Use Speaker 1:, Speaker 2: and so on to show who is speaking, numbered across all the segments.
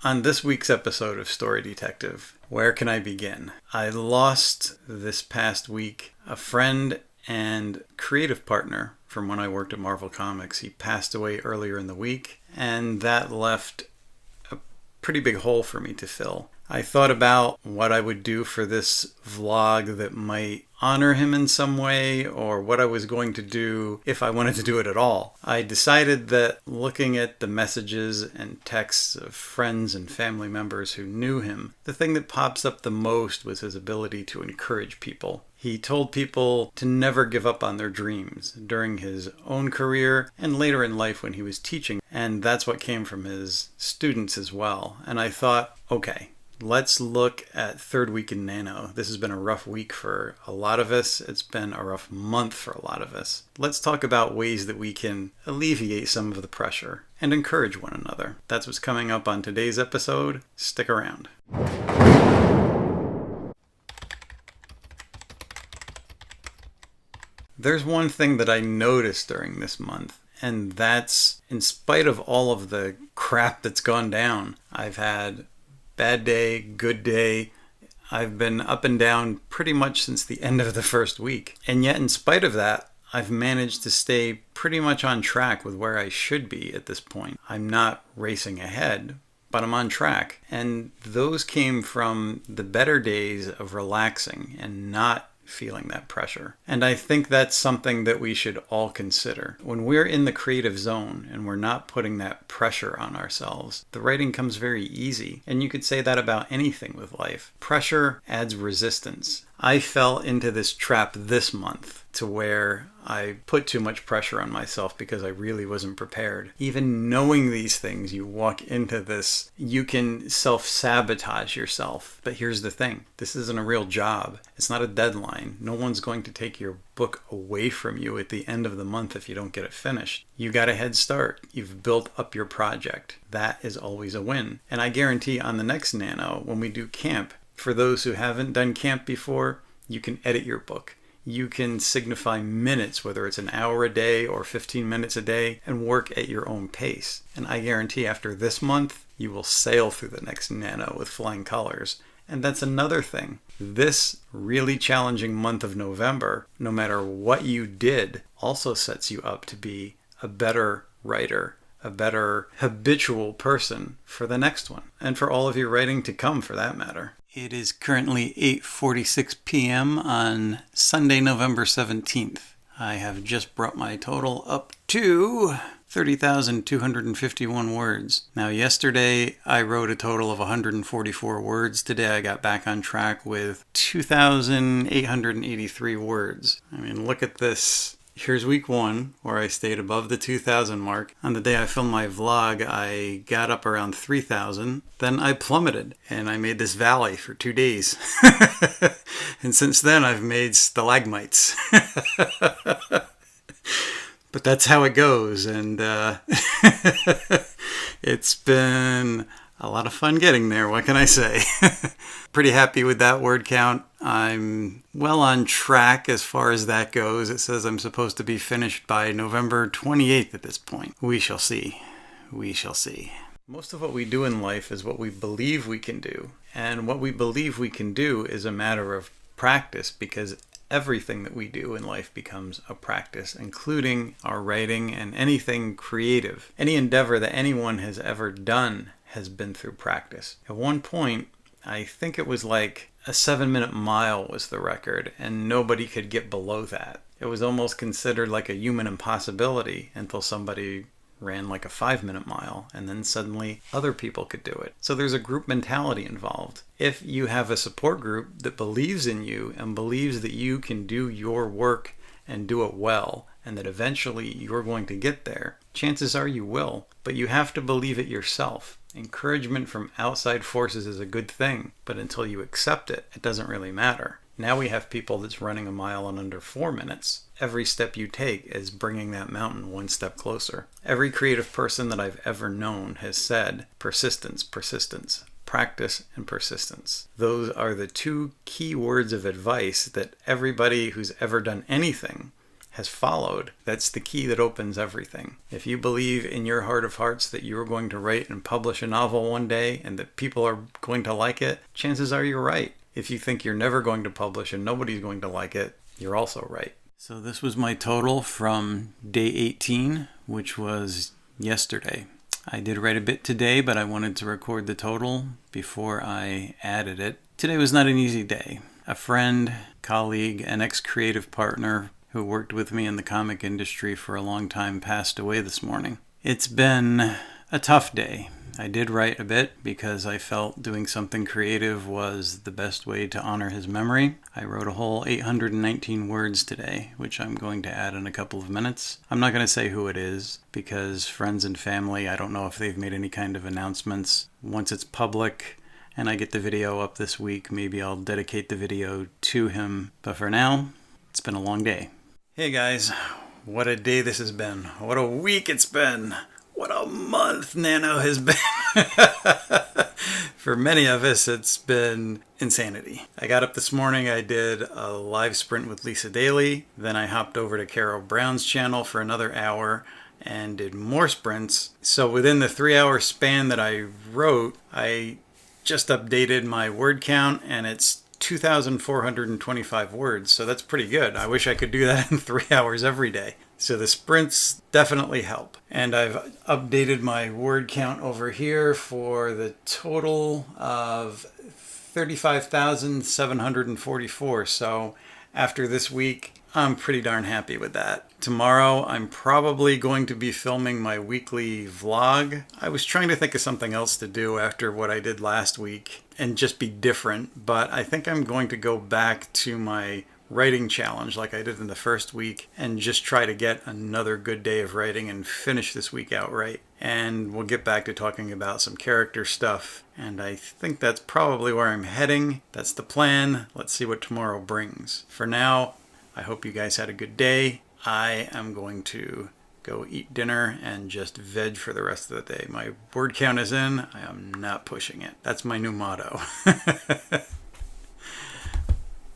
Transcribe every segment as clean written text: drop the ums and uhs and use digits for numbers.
Speaker 1: On this week's episode of Story Detective, where can I begin? I lost this past week a friend and creative partner from when I worked at Marvel Comics. He passed away earlier in the week, and that left a pretty big hole for me to fill. I thought about what I would do for this vlog that might honor him in some way, or what I was going to do if I wanted to do it at all. I decided that looking at the messages and texts of friends and family members who knew him, the thing that pops up the most was his ability to encourage people. He told people to never give up on their dreams during his own career and later in life when he was teaching, and that's what came from his students as well. And I thought, okay, let's look at third week in Nano. This has been a rough week for a lot of us. It's been a rough month for a lot of us. Let's talk about ways that we can alleviate some of the pressure and encourage one another. That's what's coming up on today's episode. Stick around. There's one thing that I noticed during this month, and that's in spite of all of the crap that's gone down, I've had bad day, good day. I've been up and down pretty much since the end of the first week. And yet, in spite of that, I've managed to stay pretty much on track with where I should be at this point. I'm not racing ahead, but I'm on track. And those came from the better days of relaxing and not feeling that pressure. And I think that's something that we should all consider. When we're in the creative zone and we're not putting that pressure on ourselves, the writing comes very easy. And you could say that about anything with life. Pressure adds resistance. I fell into this trap this month to where I put too much pressure on myself because I really wasn't prepared. Even knowing these things, you walk into this, you can self-sabotage yourself. But here's the thing, this isn't a real job. It's not a deadline. No one's going to take your book away from you at the end of the month if you don't get it finished. You got a head start. You've built up your project. That is always a win. And I guarantee on the next Nano, when we do camp, for those who haven't done camp before, you can edit your book. You can signify minutes, whether it's an hour a day or 15 minutes a day, and work at your own pace. And I guarantee after this month, you will sail through the next Nano with flying colors. And that's another thing. This really challenging month of November, no matter what you did, also sets you up to be a better writer, a better habitual person for the next one, and for all of your writing to come for that matter. It is currently 8:46 p.m. on Sunday, November 17th. I have just brought my total up to 30,251 words. Now, yesterday I wrote a total of 144 words. Today I got back on track with 2,883 words. I mean, look at this. Here's week one, where I stayed above the 2,000 mark. On the day I filmed my vlog, I got up around 3,000. Then I plummeted, and I made this valley for 2 days. And since then, I've made stalagmites. But that's how it goes, and it's been a lot of fun getting there, what can I say? Pretty happy with that word count. I'm well on track as far as that goes. It says I'm supposed to be finished by November 28th at this point. We shall see. We shall see. Most of what we do in life is what we believe we can do. And what we believe we can do is a matter of practice, because everything that we do in life becomes a practice, including our writing and anything creative. Any endeavor that anyone has ever done has been through practice. At one point, I think it was like a 7-minute mile was the record, and nobody could get below that. It was almost considered like a human impossibility until somebody ran like a 5-minute mile, and then suddenly other people could do it. So there's a group mentality involved. If you have a support group that believes in you and believes that you can do your work and do it well, and that eventually you're going to get there, chances are you will, but you have to believe it yourself. Encouragement from outside forces is a good thing, but until you accept it, it doesn't really matter. Now we have people that's running a mile in under 4 minutes. Every step you take is bringing that mountain one step closer. Every creative person that I've ever known has said, persistence, persistence, practice, and persistence. Those are the two key words of advice that everybody who's ever done anything has followed. That's the key that opens everything. If you believe in your heart of hearts that you're going to write and publish a novel one day and that people are going to like it, chances are you're right. If you think you're never going to publish and nobody's going to like it, you're also right. So this was my total from day 18, which was yesterday. I did write a bit today, but I wanted to record the total before I added it. Today was not an easy day. A friend, colleague, an ex-creative partner who worked with me in the comic industry for a long time passed away this morning. It's been a tough day. I did write a bit because I felt doing something creative was the best way to honor his memory. I wrote a whole 819 words today, which I'm going to add in a couple of minutes. I'm not going to say who it is because friends and family, I don't know if they've made any kind of announcements. Once it's public and I get the video up this week, maybe I'll dedicate the video to him. But for now, it's been a long day. Hey guys, what a day this has been. What a week it's been. What a month Nano has been. For many of us, it's been insanity. I got up this morning, I did a live sprint with Lisa Daly. Then I hopped over to Carol Brown's channel for another hour and did more sprints. So within the 3-hour span that I wrote, I just updated my word count and it's 2,425 words. So that's pretty good. I wish I could do that in 3 hours every day. So the sprints definitely help. And I've updated my word count over here for the total of 35,744. So after this week, I'm pretty darn happy with that. Tomorrow, I'm probably going to be filming my weekly vlog. I was trying to think of something else to do after what I did last week and just be different, but I think I'm going to go back to my writing challenge like I did in the first week and just try to get another good day of writing and finish this week outright. And we'll get back to talking about some character stuff. And I think that's probably where I'm heading. That's the plan. Let's see what tomorrow brings. For now, I hope you guys had a good day. I am going to go eat dinner and just veg for the rest of the day. My word count is in. I am not pushing it. That's my new motto.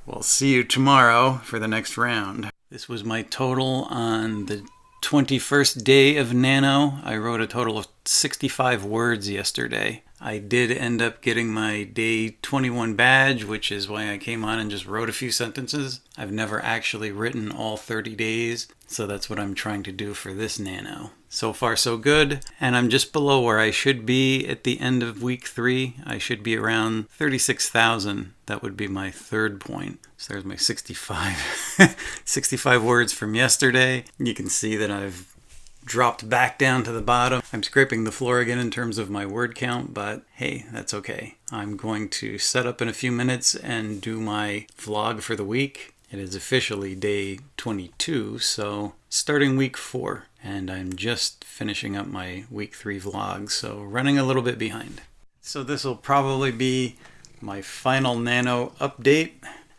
Speaker 1: We'll see you tomorrow for the next round. This was my total on the 21st day of Nano. I wrote a total of 65 words yesterday. I did end up getting my day 21 badge, which is why I came on and just wrote a few sentences. I've never actually written all 30 days, so that's what I'm trying to do for this Nano. So far so good, and I'm just below where I should be at the end of week 3. I should be around 36,000. That would be my third point. So there's my 65 65 words from yesterday. You can see that I've dropped back down to the bottom. I'm scraping the floor again in terms of my word count, but hey, that's okay. I'm going to set up in a few minutes and do my vlog for the week. It is officially day 22, so starting week 4. And I'm just finishing up my week 3 vlog, so running a little bit behind. So this will probably be my final Nano update.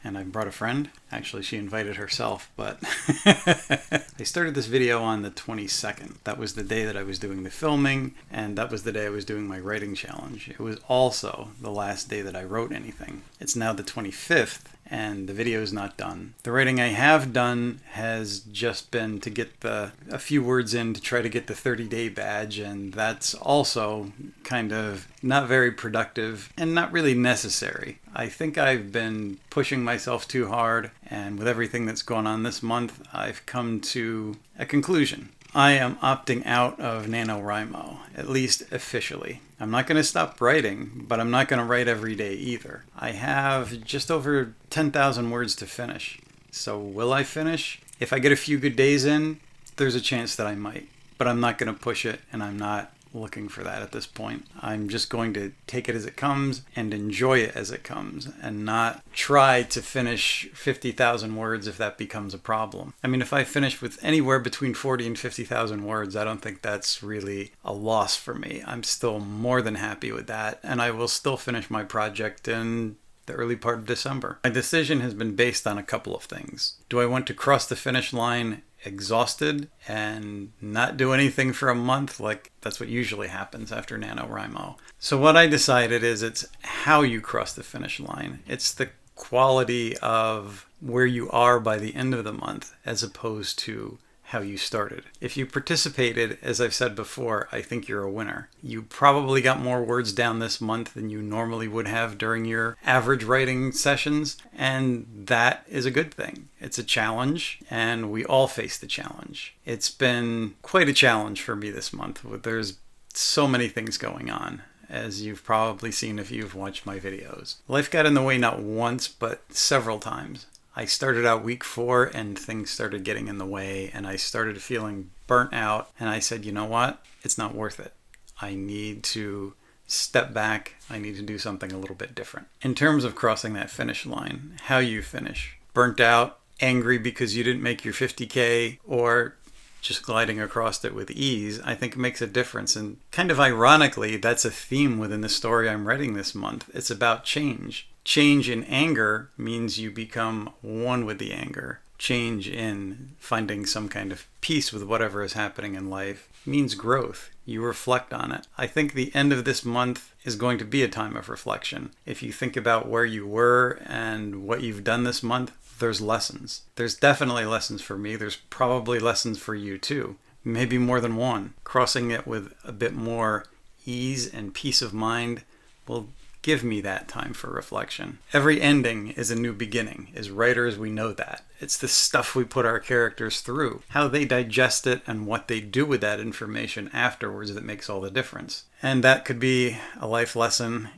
Speaker 1: And I brought a friend. Actually, she invited herself, but I started this video on the 22nd. That was the day that I was doing the filming, and that was the day I was doing my writing challenge. It was also the last day that I wrote anything. It's now the 25th, and the video is not done. The writing I have done has just been to get a few words in to try to get the 30-day badge, and that's also kind of not very productive and not really necessary. I think I've been pushing myself too hard, and with everything that's gone on this month, I've come to a conclusion. I am opting out of Nanowrimo, at least officially. I'm not going to stop writing, but I'm not going to write every day either. I have just over 10,000 words to finish. So will I finish? If I get a few good days in, there's a chance that I might. But I'm not going to push it, and I'm not looking for that at this point. I'm just going to take it as it comes and enjoy it as it comes and not try to finish 50,000 words if that becomes a problem. I mean, if I finish with anywhere between 40 and 50,000 words, I don't think that's really a loss for me. I'm still more than happy with that, and I will still finish my project in the early part of December. My decision has been based on a couple of things. Do I want to cross the finish line exhausted and not do anything for a month? Like, that's what usually happens after Nanowrimo. So what I decided is it's how you cross the finish line. It's the quality of where you are by the end of the month as opposed to how you started. If you participated, as I've said before, I think you're a winner. You probably got more words down this month than you normally would have during your average writing sessions, and that is a good thing. It's a challenge, and we all face the challenge. It's been quite a challenge for me this month. There's so many things going on, as you've probably seen if you've watched my videos. Life got in the way not once, but several times. I started out week 4 and things started getting in the way and I started feeling burnt out, and I said, you know what? It's not worth it. I need to step back. I need to do something a little bit different. In terms of crossing that finish line, how you finish. Burnt out, angry because you didn't make your 50K, or just gliding across it with ease, I think makes a difference. And kind of ironically, that's a theme within the story I'm writing this month. It's about change. Change in anger means you become one with the anger. Change in finding some kind of peace with whatever is happening in life means growth. You reflect on it. I think the end of this month is going to be a time of reflection. If you think about where you were and what you've done this month, there's lessons. There's definitely lessons for me. There's probably lessons for you too. Maybe more than one. Crossing it with a bit more ease and peace of mind will give me that time for reflection. Every ending is a new beginning. As writers, we know that. It's the stuff we put our characters through, how they digest it and what they do with that information afterwards that makes all the difference. And that could be a life lesson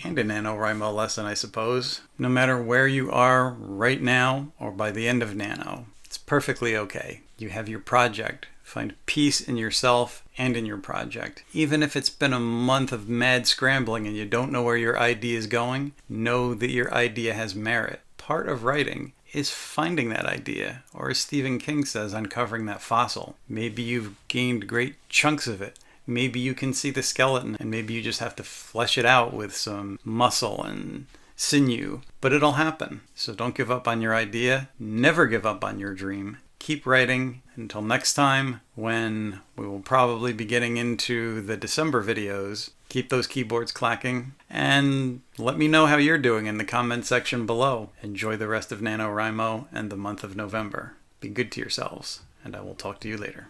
Speaker 1: and a Nanowrimo lesson, I suppose. No matter where you are right now or by the end of Nano, it's perfectly okay. You have your project. Find peace in yourself and in your project. Even if it's been a month of mad scrambling and you don't know where your idea is going, know that your idea has merit. Part of writing is finding that idea, or as Stephen King says, uncovering that fossil. Maybe you've gained great chunks of it. Maybe you can see the skeleton, and maybe you just have to flesh it out with some muscle and sinew. But it'll happen. So don't give up on your idea. Never give up on your dream. Keep writing until next time, when we will probably be getting into the December videos. Keep those keyboards clacking, and let me know how you're doing in the comment section below. Enjoy the rest of NaNoWriMo and the month of November. Be good to yourselves, and I will talk to you later.